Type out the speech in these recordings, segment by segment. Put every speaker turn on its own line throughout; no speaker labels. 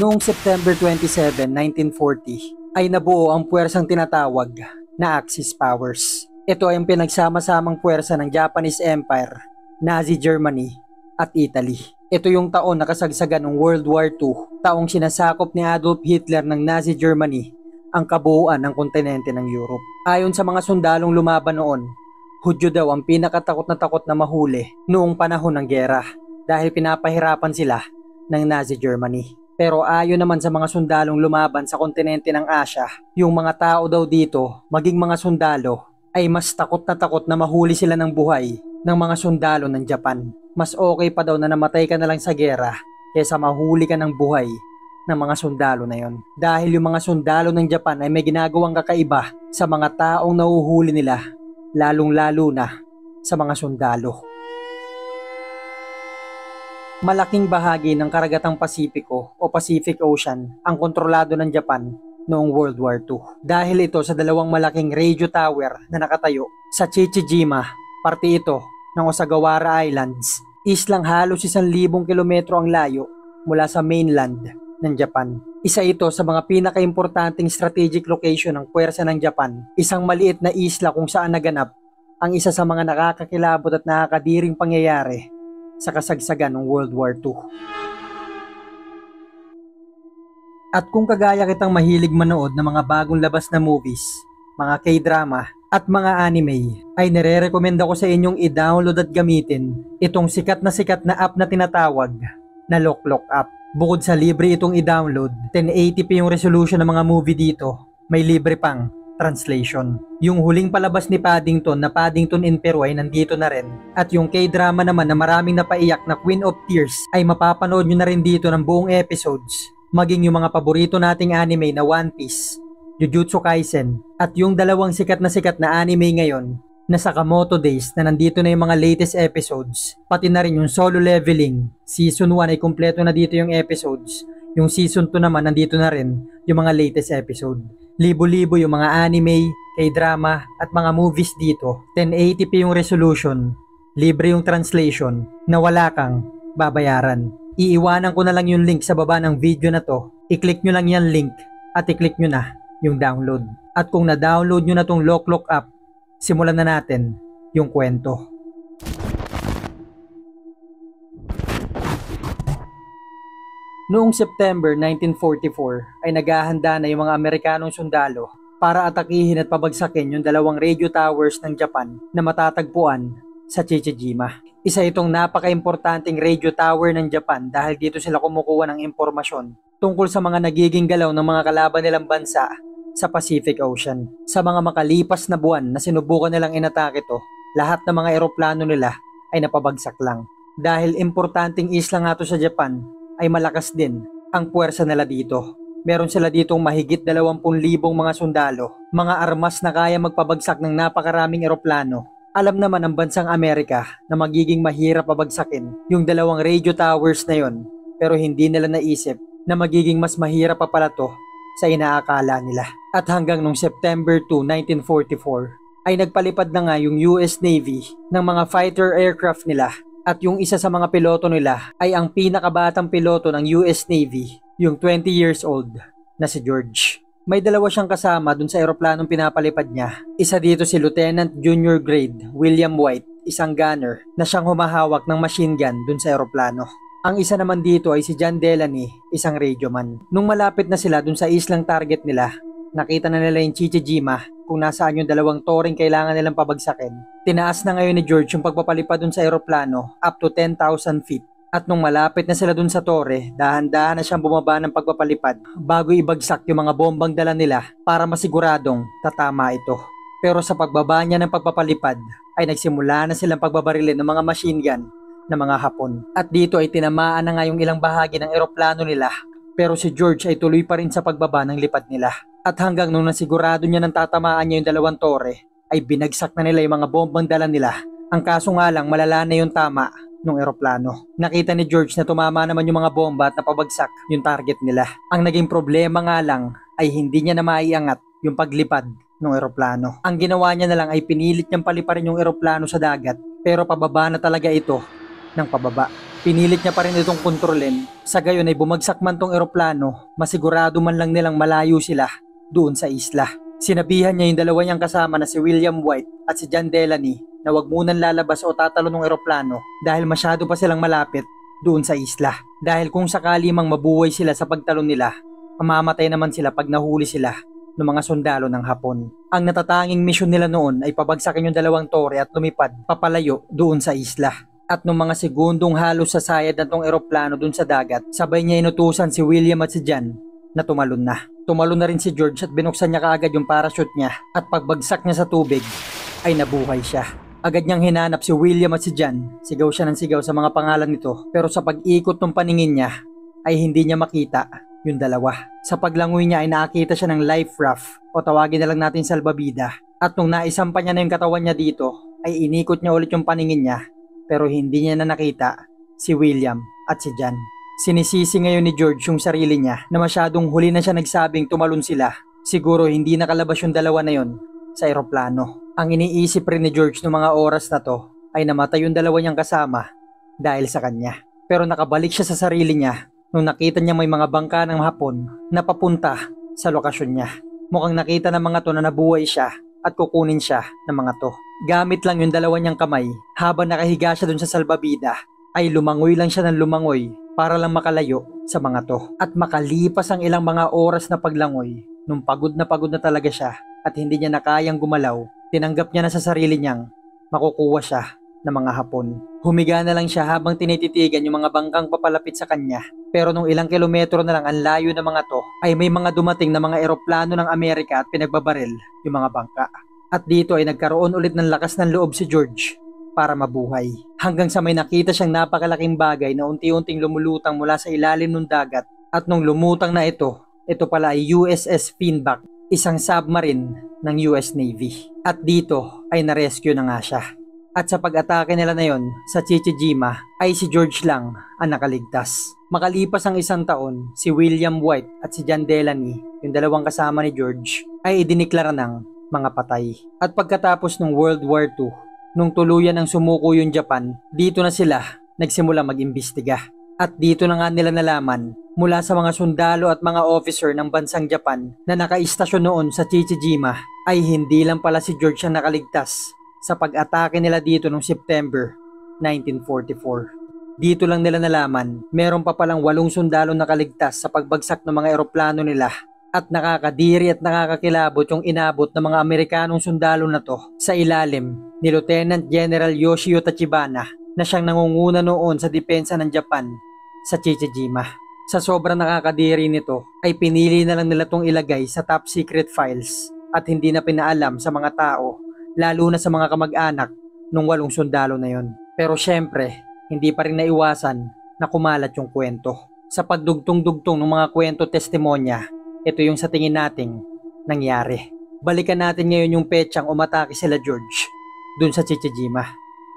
Noong September 27, 1940 ay nabuo ang puwersang tinatawag na Axis Powers. Ito ay ang pinagsama-samang puwersa ng Japanese Empire, Nazi Germany at Italy. Ito yung taon na kasagsagan ng World War II, taong sinasakop ni Adolf Hitler ng Nazi Germany ang kabuuan ng kontinente ng Europe. Ayon sa mga sundalong lumaban noon, Hudyo daw ang pinakatakot na mahuli noong panahon ng giyera dahil pinapahirapan sila ng Nazi Germany. Pero ayon naman sa mga sundalong lumaban sa kontinente ng Asia, yung mga tao daw dito, maging mga sundalo, ay mas takot na mahuli sila ng buhay ng mga sundalo ng Japan. Mas okay pa daw na namatay ka na lang sa giyera kaysa mahuli ka ng buhay ng mga sundalo na yon. Dahil yung mga sundalo ng Japan ay may ginagawang kakaiba sa mga taong nahuhuli nila, lalong-lalo na sa mga sundalo. Malaking bahagi ng karagatang Pasipiko o Pacific Ocean ang kontrolado ng Japan noong World War II. Dahil ito sa dalawang malaking radio tower na nakatayo sa Chichijima, parte ito ng Osagawara Islands, islang halos 1,000 kilometro ang layo mula sa mainland ng Japan. Isa ito sa mga pinakaimportanteng strategic location ng puwersa ng Japan, isang maliit na isla kung saan naganap ang isa sa mga nakakakilabot at nakakadiring pangyayari sa kasagsagan ng World War II. At kung kagaya kitang mahilig manood ng mga bagong labas na movies, mga K-drama at mga anime, ay nire-recommenda ko sa inyong i-download at gamitin itong sikat na app na tinatawag na Loklok app. Bukod sa libre itong i-download, 1080p yung resolution ng mga movie dito, may libre pang translation. Yung huling palabas ni Paddington na Paddington in Peru ay nandito na rin. At yung K-drama naman na maraming napaiyak na Queen of Tears ay mapapanood nyo na rin dito ng buong episodes. Maging yung mga paborito nating anime na One Piece, Jujutsu Kaisen, at yung dalawang sikat na anime ngayon na Sakamoto Days na nandito na yung mga latest episodes, pati na rin yung Solo Leveling. Season 1 ay kumpleto na dito yung episodes. Yung Season 2 naman nandito na rin yung mga latest episode. Libo-libo yung mga anime, K-drama at mga movies dito. 1080p yung resolution, libre yung translation, na wala kang babayaran. Iiwanan ko na lang yung link sa baba ng video na to. I-click nyo lang yan link at i-click nyo na yung download. At kung na-download nyo na tong Loklok app, simulan na natin yung kwento. Noong September 1944 ay naghahanda na yung mga Amerikanong sundalo para atakihin at pabagsakin yung dalawang radio towers ng Japan na matatagpuan sa Chichijima. Isa itong napaka-importanting radio tower ng Japan dahil dito sila kumukuha ng impormasyon tungkol sa mga nagiging galaw ng mga kalaban nilang bansa sa Pacific Ocean. Sa mga makalipas na buwan na sinubukan nilang inatake to, lahat ng mga eroplano nila ay napabagsak lang. Dahil importanteng isla nga to sa Japan, ay malakas din ang puwersa nila dito. Meron sila ditong mahigit 20,000 mga sundalo, mga armas na kaya magpabagsak ng napakaraming eroplano. Alam naman ng bansang Amerika na magiging mahirap pabagsakin yung dalawang radio towers na yon, pero hindi nila naisip na magiging mas mahirap pa pala to sa inaakala nila. At hanggang nung September 2, 1944 ay nagpalipad na nga yung US Navy ng mga fighter aircraft nila. At yung isa sa mga piloto nila ay ang pinakabatang piloto ng US Navy, yung 20 years old na si George. May dalawa siyang kasama dun sa eroplanong pinapalipad niya. Isa dito si Lieutenant Junior Grade William White, isang gunner na siyang humahawak ng machine gun dun sa eroplano. Ang isa naman dito ay si John Delaney, isang radioman. Nung malapit na sila dun sa islang target nila, nakita na nila yung Chichijima kung nasaan yung dalawang toreng kailangan nilang pabagsakin. Tinaas na ngayon ni George yung pagpapalipad dun sa eroplano up to 10,000 feet. At nung malapit na sila dun sa tore, dahan-dahan na siyang bumaba ng pagpapalipad bago ibagsak yung mga bombang dala nila para masiguradong tatama ito. Pero sa pagbaba niya ng pagpapalipad ay nagsimula na silang pagbabarilin ng mga machine gun ng mga Hapon. At dito ay tinamaan na nga yung ilang bahagi ng eroplano nila. Pero si George ay tuloy pa rin sa pagbaba ng lipad nila. At hanggang nung nasigurado niya nang tatamaan niya yung dalawang tore, ay binagsak na nila yung mga bombang dala nila. Ang kaso nga lang malala na yung tama ng eroplano. Nakita ni George na tumama naman yung mga bomba at napabagsak yung target nila. Ang naging problema nga lang ay hindi niya na maiangat yung paglipad ng eroplano. Ang ginawa niya na lang ay pinilit niyang paliparin yung eroplano sa dagat, pero pababa na talaga ito ng pababa. Pinilit niya pa rin itong kontrolin. Sa gayon ay bumagsak man tong eroplano, masigurado man lang nilang malayo sila doon sa isla. Sinabihan niya yung dalawa niyang kasama na si William White at si John Delaney na wag munang lalabas o tatalon ng eroplano dahil masyado pa silang malapit doon sa isla. Dahil kung sakali mang mabuhay sila sa pagtalon nila, mamamatay naman sila pag nahuli sila ng mga sundalo ng Hapon. Ang natatanging misyon nila noon ay pabagsakin yung dalawang tore at lumipad papalayo doon sa isla. At nung mga segundong halos sa sayad na tong eroplano dun sa dagat, sabay niya inutusan si William at si John na tumalon na. Tumalon na rin si George at binuksan niya kaagad yung parachute niya at pagbagsak niya sa tubig ay nabuhay siya. Agad niyang hinanap si William at si John. Sigaw siya ng sigaw sa mga pangalan nito pero sa pag-ikot ng paningin niya ay hindi niya makita yung dalawa. Sa paglangoy niya ay nakita siya ng life raft o tawagin na lang natin salbabida. At nung naisampa niya na yung katawan niya dito ay inikot niya ulit yung paningin niya pero hindi niya na nakita si William at si John. Sinisisi ngayon ni George yung sarili niya na masyadong huli na siya nagsabing tumalon sila. Siguro hindi nakalabas yung dalawa na yon sa eroplano. Ang iniisip rin ni George noong mga oras na to ay namatay yung dalawa niyang kasama dahil sa kanya. Pero nakabalik siya sa sarili niya nung nakita niya may mga bangka ng Hapon na papunta sa lokasyon niya. Mukhang nakita ng mga to na nabuhay siya at kukunin siya ng mga to. Gamit lang yung dalawa niyang kamay habang nakahiga siya dun sa salbabida ay lumangoy lang siya ng lumangoy para lang makalayo sa mga to. At makalipas ang ilang mga oras na paglangoy, nung pagod na talaga siya at hindi niya na kayang gumalaw, tinanggap niya na sa sarili niyang makukuha siya ng mga Hapon. Humiga na lang siya habang tinititigan yung mga bangkang papalapit sa kanya. Pero nung ilang kilometro na lang ang layo ng mga to, ay may mga dumating na mga eroplano ng Amerika at pinagbabaril yung mga bangka. At dito ay nagkaroon ulit ng lakas ng loob si George para mabuhay. Hanggang sa may nakita siyang napakalaking bagay na unti-unting lumulutang mula sa ilalim ng dagat. At nung lumutang na ito pala ay USS Finback, isang submarine ng US Navy. At dito ay na-rescue na nga siya. At sa pag-atake nila na yon sa Chichijima ay si George lang ang nakaligtas. Makalipas ang isang taon, si William White at si John Delaney, yung dalawang kasama ni George, ay idiniklara ng mga patay. At pagkatapos ng World War II, nung tuluyan ang sumuko yung Japan, dito na sila nagsimula mag-imbestiga. At dito na nga nila nalaman mula sa mga sundalo at mga officer ng bansang Japan na nakaistasyon noon sa Chichijima ay hindi lang pala si George ang nakaligtas sa pag-atake nila dito noong September 1944. Dito lang nila nalaman, meron pa palang 8 sundalo nakaligtas sa pagbagsak ng mga eroplano nila. At nakakadiri at nakakakilabot yung inabot ng mga Amerikanong sundalo na to sa ilalim ni Lieutenant General Yoshio Tachibana na siyang nangunguna noon sa depensa ng Japan sa Chichijima. Sa sobrang nakakadiri nito ay pinili na lang nila tong ilagay sa top secret files at hindi na pinaalam sa mga tao, lalo na sa mga kamag-anak nung 8 sundalo na yon. Pero syempre, hindi pa rin naiwasan na kumalat yung kwento. Sa pagdugtong-dugtong ng mga kwento testimonya, ito yung sa tingin nating nangyari. Balikan natin ngayon yung petsang umatake sila George dun sa Chichijima.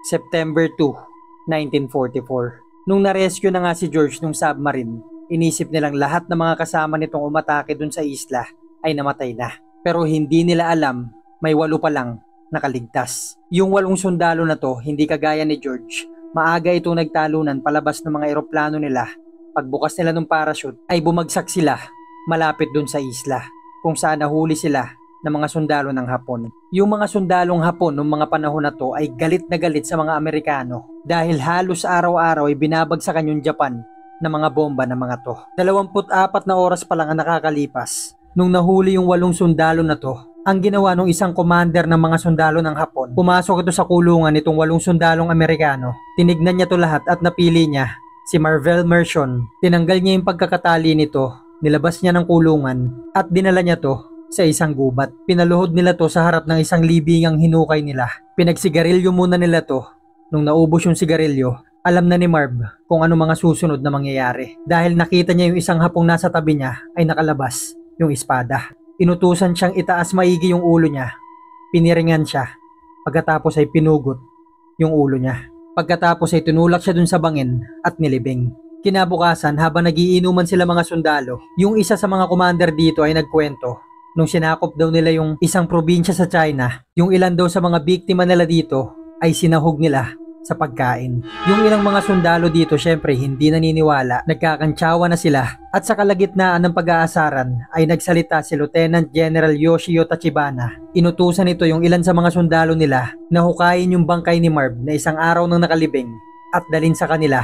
September 2, 1944. Nung na-rescue na nga si George nung submarine, inisip nilang lahat ng mga kasama nitong umatake dun sa isla ay namatay na. Pero hindi nila alam, may 8 pa lang nakaligtas. Yung 8 sundalo na to, hindi kagaya ni George. Maaga itong nagtalunan palabas ng mga eroplano nila. Pagbukas nila ng parachute ay bumagsak sila malapit dun sa isla kung saan nahuli sila ng mga sundalo ng Hapon. Yung mga sundalong Hapon noong mga panahon na to ay galit na galit sa mga Amerikano dahil halos araw-araw ay binabagsakan yung Japan ng mga bomba ng mga to. 24 na oras pa lang ang nakakalipas nung nahuli yung 8 sundalo na to. Ang ginawa ng isang commander ng mga sundalo ng Hapon, pumasok ito sa kulungan nitong 8 sundalong Amerikano. Tinignan niya to lahat at napili niya si Marvel Mershon. Tinanggal niya yung pagkakatali nito, nilabas niya ng kulungan at dinala niya to sa isang gubat. Pinaluhod nila to sa harap ng isang libingang hinukay nila. Pinagsigarilyo muna nila to. Nung naubos yung sigarilyo, alam na ni Marv kung ano mga susunod na mangyayari. Dahil nakita niya yung isang Hapong nasa tabi niya ay nakalabas yung espada. Inutusan siyang itaas maigi yung ulo niya. Piniringan siya. Pagkatapos ay pinugot yung ulo niya. Pagkatapos ay tinulak siya dun sa bangin at nilibing. Kinabukasan, habang nagiinuman sila mga sundalo, yung isa sa mga commander dito ay nagkwento. Nung sinakop daw nila yung isang probinsya sa China, yung ilan daw sa mga biktima nila dito ay sinahog nila sa pagkain. Yung ilang mga sundalo dito syempre hindi naniniwala, nagkakantsawa na sila at sa kalagitnaan ng pag-aasaran ay nagsalita si Lieutenant General Yoshio Tachibana. Inutusan nito yung ilan sa mga sundalo nila na hukayin yung bangkay ni Marv na isang araw nang nakalibing at dalin sa kanila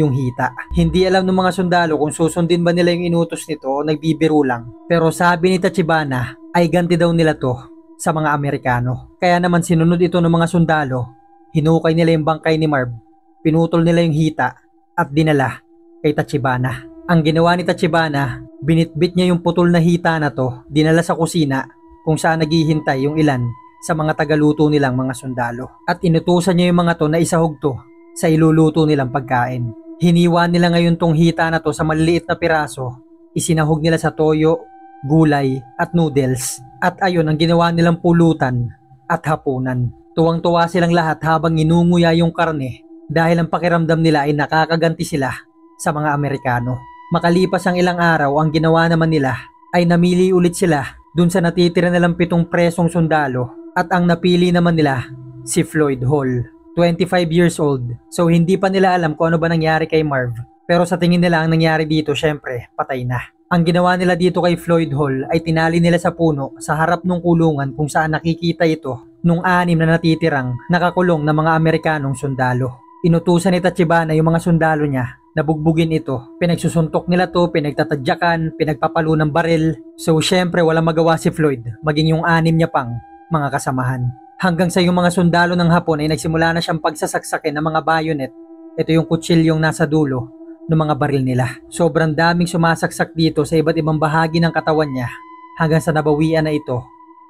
yung hita. Hindi alam ng mga sundalo kung susundin ba nila yung inutos nito o nagbibiro lang. Pero sabi ni Tachibana ay ganti daw nila to sa mga Amerikano. Kaya naman sinunod ito ng mga sundalo. Hinukay nila yung bangkay ni Marv, pinutol nila yung hita at dinala kay Tachibana. Ang ginawa ni Tachibana, binitbit niya yung putol na hita na to, dinala sa kusina kung saan naghihintay yung ilan sa mga tagaluto nilang mga sundalo. At inutusan niya yung mga to na isahog to sa iluluto nilang pagkain. Hiniwa nila ngayon tong hita na to sa maliliit na piraso, isinahog nila sa toyo, gulay at noodles. At ayun ang ginawa nilang pulutan at hapunan. Tuwang-tuwa silang lahat habang inunguya yung karne dahil ang pakiramdam nila ay nakakaganti sila sa mga Amerikano. Makalipas ang ilang araw, ang ginawa naman nila ay namili ulit sila dun sa natitira nilang 7 presong sundalo at ang napili naman nila si Floyd Hall, 25 years old. So hindi pa nila alam kung ano ba nangyari kay Marv, pero sa tingin nila ang nangyari dito syempre patay na. Ang ginawa nila dito kay Floyd Hall ay tinali nila sa puno sa harap ng kulungan kung saan nakikita ito nung 6 na natitirang nakakulong na mga Amerikanong sundalo. Inutusan ni Tachibana yung mga sundalo niya na bugbugin ito. Pinagsusuntok nila to, pinagtatadyakan, pinagpapalo ng baril. So syempre walang magawa si Floyd, maging yung 6 niya pang mga kasamahan. Hanggang sa yung mga sundalo ng Hapon ay nagsimula na siyang pagsasaksakin ng mga bayonet. Ito yung kutsilyong nasa dulo ng mga baril nila. Sobrang daming sumasaksak dito sa iba't ibang bahagi ng katawan niya hanggang sa nabawian na ito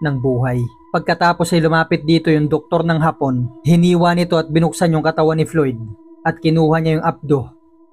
ng buhay. Pagkatapos ay lumapit dito yung doktor ng Hapon, hiniwa nito at binuksan yung katawan ni Floyd at kinuha niya yung abdo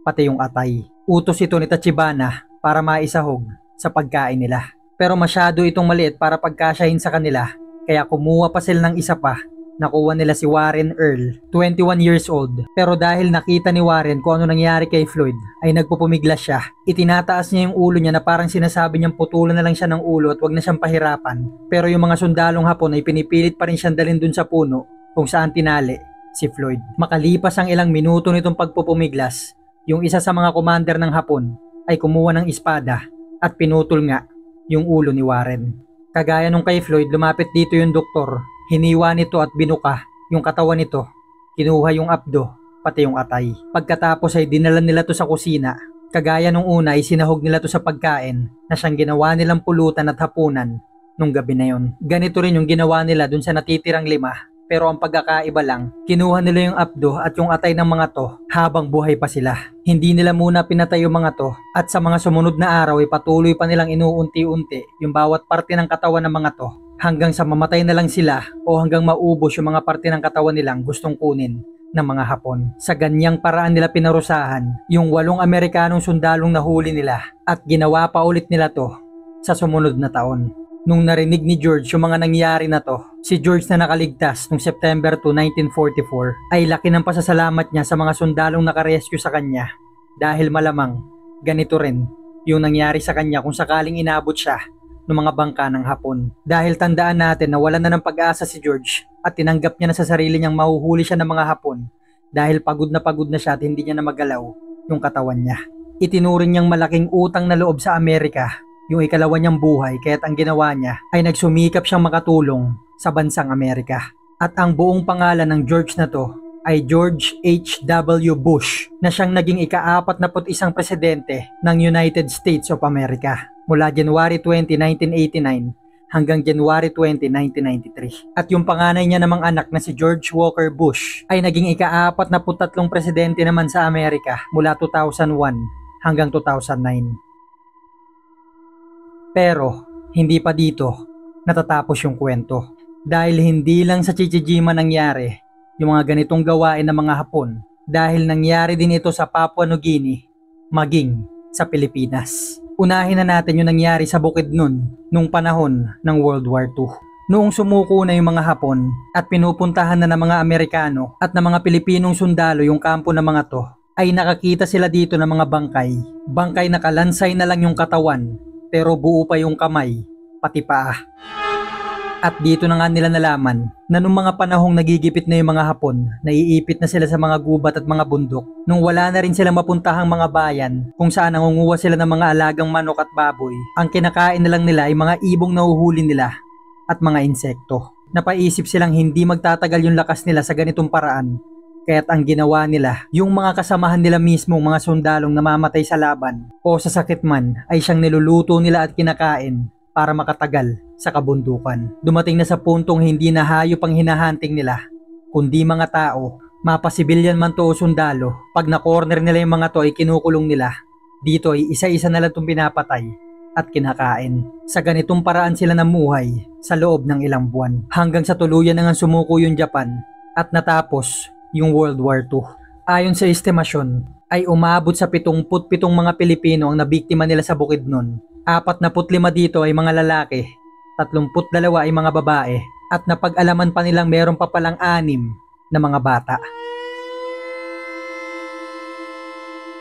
pati yung atay. Utos ito ni Tachibana para maisahog sa pagkain nila. Pero masyado itong maliit para pagkasyahin sa kanila, kaya kumuha pa sila ng isa pa. Nakuha nila si Warren Earl, 21 years old. Pero dahil nakita ni Warren kung ano nangyari kay Floyd, ay nagpupumiglas siya. Itinataas niya yung ulo niya na parang sinasabi niyang putulan na lang siya ng ulo at wag na siyang pahirapan. Pero yung mga sundalong Hapon ay pinipilit pa rin siyang dalhin dun sa puno kung saan tinali si Floyd. Makalipas ang ilang minuto nitong pagpupumiglas, yung isa sa mga commander ng Hapon ay kumuha ng espada at pinutol nga yung ulo ni Warren. Kagaya nung kay Floyd, lumapit dito yung doktor. Hiniwa nito at binuka yung katawan nito. Kinuha yung abdo, pati yung atay. Pagkatapos ay dinala nila to sa kusina. Kagaya nung una ay sinahog nila to sa pagkain na siyang ginawa nilang pulutan at hapunan nung gabi na yon. Ganito rin yung ginawa nila dun sa natitirang 5. Pero ang pagkakaiba lang, kinuha nila yung abdo at yung atay ng mga to habang buhay pa sila. Hindi nila muna pinatay yung mga to at sa mga sumunod na araw ay patuloy pa nilang inuunti-unti yung bawat parte ng katawan ng mga to hanggang sa mamatay na lang sila o hanggang maubos yung mga parte ng katawan nilang gustong kunin ng mga Hapon. Sa ganyang paraan nila pinarusahan yung 8 Amerikanong sundalong nahuli nila at ginawa pa ulit nila to sa sumunod na taon. Nung narinig ni George yung mga nangyari na to, si George na nakaligtas noong September 2, 1944 ay laki ng pasasalamat niya sa mga sundalong nakarescue sa kanya dahil malamang ganito rin yung nangyari sa kanya kung sakaling inabot siya ng mga bangka ng Hapon. Dahil tandaan natin na wala na ng pag-asa si George at tinanggap niya na sa sarili niyang mahuhuli siya ng mga Hapon dahil pagod na siya at hindi niya na magalaw yung katawan niya. Itinuring niyang malaking utang na loob sa Amerika yung ikalawa niyang buhay, kaya't ang ginawa niya ay nagsumikap siyang makatulong sa bansang Amerika. At ang buong pangalan ng George na to ay George H.W. Bush na siyang naging ika-41 presidente ng United States of America mula January 20, 1989 hanggang January 20, 1993. At yung panganay niya namang anak na si George Walker Bush ay naging ika-43 presidente naman sa Amerika mula 2001 hanggang 2009. Pero, hindi pa dito natatapos yung kwento. Dahil hindi lang sa Chichijima nangyari yung mga ganitong gawain ng mga Hapon. Dahil nangyari din ito sa Papua New Guinea, maging sa Pilipinas. Unahin na natin yung nangyari sa Bukidnon nung panahon ng World War II. Noong sumuko na yung mga Hapon at pinupuntahan na ng mga Amerikano at ng mga Pilipinong sundalo yung kampo ng mga to, ay nakakita sila dito ng mga bangkay. Bangkay na kalansay na lang yung katawan, pero buo pa yung kamay, pati paa. At dito na nga nila nalaman na nung mga panahong nagigipit na yung mga Hapon, naiipit na sila sa mga gubat at mga bundok. Nung wala na rin silang mapuntahang mga bayan kung saan nangunguha sila ng mga alagang manok at baboy, ang kinakain na lang nila ay mga ibong nahuhuli nila at mga insekto. Napaisip silang hindi magtatagal yung lakas nila sa ganitong paraan. Kaya't ang ginawa nila, yung mga kasamahan nila mismong mga sundalong namamatay sa laban o sa sakit man ay siyang niluluto nila at kinakain para makatagal sa kabundukan. Dumating na sa puntong hindi na hayop ang hinahunting nila, kundi mga tao, mapasibilyan man to o sundalo. Pag na-corner nila yung mga to ay kinukulong nila. Dito ay isa-isa na lang itong pinapatay at kinakain. Sa ganitong paraan sila namuhay sa loob ng ilang buwan hanggang sa tuluyan na nga sumuko yung Japan at natapos yung World War II. Ayon sa estimasyon ay umabot sa 77 mga Pilipino ang nabiktima nila sa Bukidnon. 45 dito ay mga lalaki, 32 ay mga babae, at napag-alaman pa nilang meron pa palang 6 na mga bata.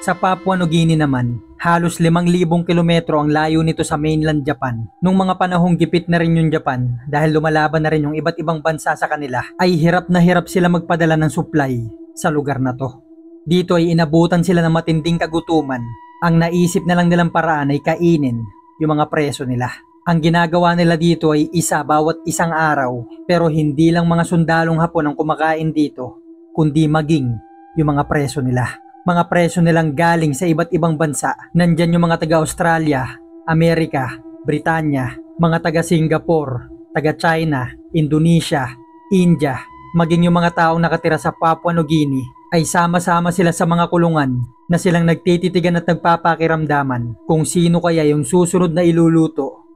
Sa Papua New Guinea naman, halos 5,000 kilometro ang layo nito sa mainland Japan. Nung mga panahong gipit na rin yung Japan dahil lumalaban na rin yung iba't ibang bansa sa kanila, ay hirap na hirap sila magpadala ng supply sa lugar na to. Dito ay inabutan sila ng matinding kagutuman. Ang naisip na lang nilang paraan ay kainin yung mga preso nila. Ang ginagawa nila dito ay isa bawat isang araw, pero hindi lang mga sundalong Hapon ang kumakain dito, kundi maging yung mga preso nila. Mga preso nilang galing sa iba't ibang bansa. Nandyan yung mga taga-Australia, Amerika, Britanya, mga taga-Singapore, taga-China, Indonesia, India, maging yung mga taong nakatira sa Papua New Guinea ay sama-sama sila sa mga kulungan na silang nagtititigan at nagpapakiramdaman kung sino kaya yung susunod na iluluto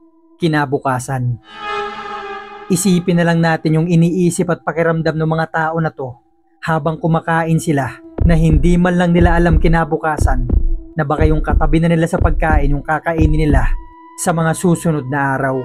kinabukasan. Isipin na lang natin yung iniisip at pakiramdam ng mga tao na to habang kumakain sila na hindi man lang nila alam kinabukasan na baka yung katabi na nila sa pagkain yung kakainin nila sa mga susunod na araw.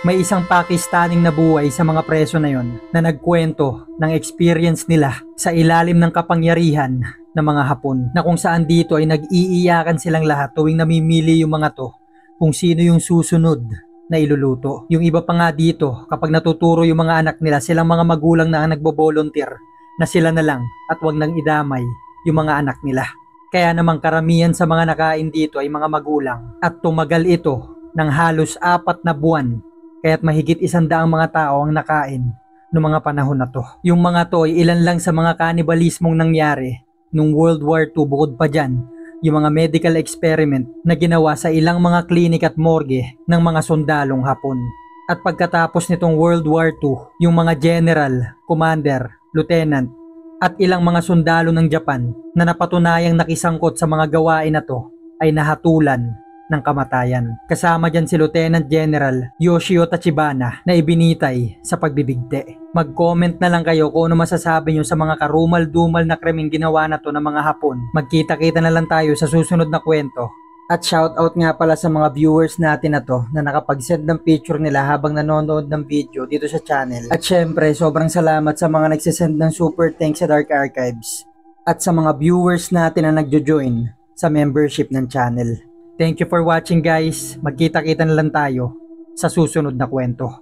May isang Pakistaning nabuhay sa mga preso na yon na nagkwento ng experience nila sa ilalim ng kapangyarihan ng mga Hapon, na kung saan dito ay nag-iiyakan silang lahat tuwing namimili yung mga to kung sino yung susunod na iluluto. Yung iba pa nga dito, kapag natuturo yung mga anak nila, silang mga magulang na ang nagbo-volunteer na sila na lang at wag nang idamay yung mga anak nila. Kaya namang karamihan sa mga nakain dito ay mga magulang, at tumagal ito ng halos 4 na buwan. Kaya't mahigit 100 mga tao ang nakain noong mga panahon na to. Yung mga to ay ilan lang sa mga kanibalismong nangyari nung World War II. Bukod pa dyan, yung mga medical experiment na ginawa sa ilang mga klinik at morgue ng mga sundalong Hapon. At pagkatapos nitong World War II, yung mga general, commander, lieutenant, at ilang mga sundalo ng Japan na napatunayang nakisangkot sa mga gawain na to ay nahatulan ng kamatayan. Kasama dyan si Lieutenant General Yoshio Tachibana na ibinitay sa pagbibigti. Mag-comment na lang kayo kung ano masasabi nyo sa mga karumal-dumal na krimeng ginawa na to ng mga Hapon. Magkita-kita na lang tayo sa susunod na kwento. At shoutout nga pala sa mga viewers natin na to na nakapag-send ng picture nila habang nanonood ng video dito sa channel. At syempre, sobrang salamat sa mga nagsisend ng super thanks sa Dark Archives. At sa mga viewers natin na nagjo-join sa membership ng channel. Thank you for watching guys. Magkita-kita na lang tayo sa susunod na kwento.